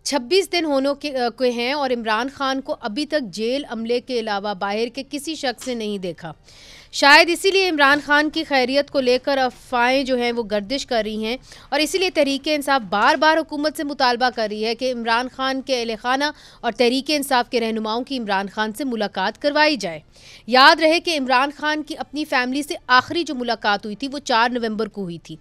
26 दिन होने के हैं और इमरान खान को अभी तक जेल अमले के अलावा बाहर के किसी शख्स ने नहीं देखा। शायद इसीलिए इमरान खान की खैरियत को लेकर अफवाहें जो हैं वो गर्दिश कर रही हैं और इसीलिए तहरीक इंसाफ बार बार हुकूमत से मुतालबा कर रही है कि इमरान खान के अहल खाना और तहरीक इंसाफ के रहनुमाओं की इमरान खान से मुलाकात करवाई जाए। याद रहे कि इमरान खान की अपनी फैमिली से आखिरी जो मुलाकात हुई थी वो 4 नवंबर को हुई थी।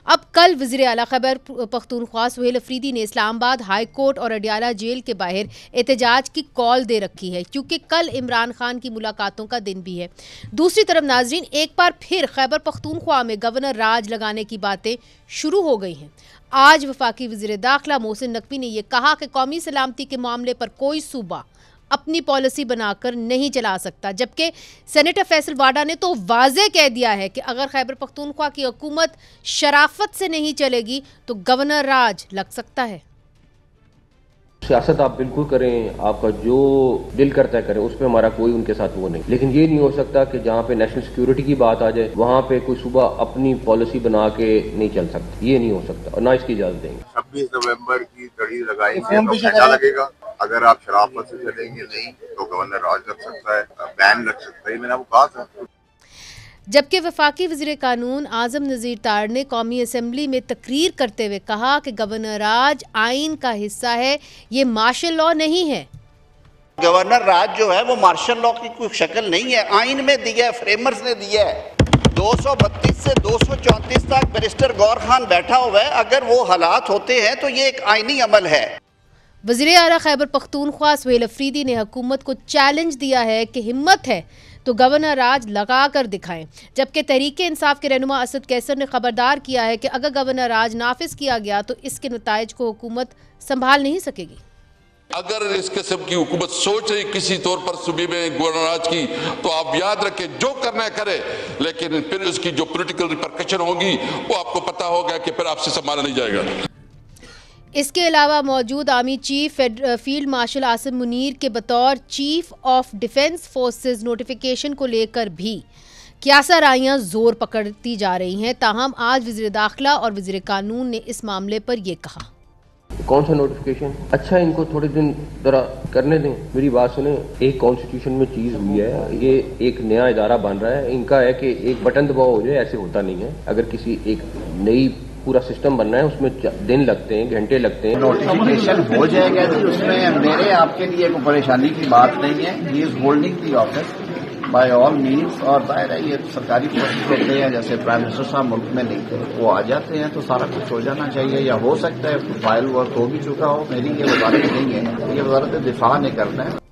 अब कल वज़ीर आला खैबर पख्तूनख्वा सुहेल अफरीदी ने इस्लामाबाद हाई कोर्ट और अडियाला जेल के बाहर एहतजाज की कॉल दे रखी है, क्योंकि कल इमरान खान की मुलाकातों का दिन भी है। दूसरी तरफ नाजरीन, एक बार फिर खैबर पख्तूनख्वा में गवर्नर राज लगाने की बातें शुरू हो गई हैं। आज वफाकी वज़ीर दाखिला मोहसिन नकवी ने यह कहा कि कौमी सलामती के मामले पर कोई सूबा अपनी पॉलिसी बनाकर नहीं चला सकता, जबकि सेनेटर फैसल वाडा ने तो वाज़ेह कह दिया है कि अगर खैबर पख्तूनख्वा की हुकूमत शराफत से नहीं चलेगी तो गवर्नर राज लग सकता है। सियासत आप बिल्कुल करें, आपका जो दिल करता है करें, उस पर हमारा कोई उनके साथ वो नहीं, लेकिन ये नहीं हो सकता कि जहाँ पे नेशनल सिक्योरिटी की बात आ जाए वहाँ पे कोई सुबह अपनी पॉलिसी बना के नहीं चल सकती। ये नहीं हो सकता और ना इसकी इजाजत देंगे। 26 नवंबर की घड़ी लगाएंगे तो क्या लगेगा? अगर आप शराफत से चलेंगे नहीं तो गवर्नर राज लग सकता है, बैन लग सकता है। मैंने आपको कहा था। जबकि वफाकी वज़ीर कानून आज़म नज़ीर तार ने कौमी असम्बली में तकरीर करते हुए कहा कि गवर्नर राज आइन का हिस्सा है, ये मार्शल लॉ नहीं है। गवर्नर राज जो है वो मार्शल लॉ की कोई शक्ल नहीं है, आइन में दिया है, फ्रेमर्स ने दिया है। 232 से 234 तक बैरिस्टर गौर खान बैठा हुआ है, अगर वो हालात होते हैं तो ये एक आइनी अमल है। वज़ीर आला खैबर पख्तूनख्वा सुहेल अफरीदी ने हुकूमत को चैलेंज दिया है कि हिम्मत है तो गवर्नर राज लगा कर दिखाएं, जबकि तहरीक इंसाफ के रहनुमा असद कैसर ने खबरदार किया है कि अगर गवर्नर राज नाफिज किया गया तो इसके नताइज को हुकूमत संभाल नहीं सकेगी। अगर इस किस्म की हुकूमत सोच रही किसी तौर पर सूबे में गवर्नर राज की, तो आप याद रखें जो करना है करे, लेकिन फिर उसकी जो पॉलिटिकल रिपरकशन होगी वो आपको पता होगा कि फिर आपसे संभाला नहीं जाएगा। इसके अलावा मौजूद army chief field marshal Asim Munir के बतौर chief of defence forces notification को लेकर भी क्यासा राइयां जोर पकड़ती जा रही हैं। ताहम आज वज़ीर दाखिला और वज़ीर कानून ने इस मामले पर यह कहा। कौन सा नोटिफिकेशन? अच्छा, इनको थोड़े दिन जरा करने दें। मेरी बात सुने, एक कॉन्स्टिट्यूशन में चीज हुई है, ये एक नया इदारा बन रहा है, इनका है कि एक बटन दबाव हो जाए, ऐसे होता नहीं है। अगर किसी एक नई पूरा सिस्टम बनना है उसमें दिन लगते हैं, घंटे लगते हैं। नोटिफिकेशन हो जाएगा जी, उसमें मेरे आपके लिए कोई परेशानी की बात नहीं है। He is holding the office by all means, और दायरा ये सरकारी पोस्ट होते हैं, जैसे प्राइम मिनिस्टर साहब मुल्क में नहीं थे, वो आ जाते हैं तो सारा कुछ हो जाना चाहिए, या हो सकता है फाइल वर्क हो भी चुका हो। मेरी ये वजारत नहीं है, ये वजारत दिफा नहीं करना है।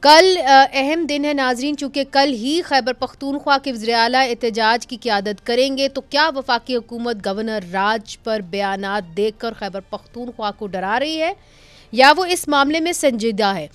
कल अहम दिन है नाजरीन, चूँकि कल ही खैबर पख्तूनख्वा के वज़ीर आला एहतजाज की क़यादत करेंगे, तो क्या वफाकी हुकूमत गवर्नर राज पर बयानात देकर खैबर पख्तूनख्वा को डरा रही है या वो इस मामले में संजीदा है?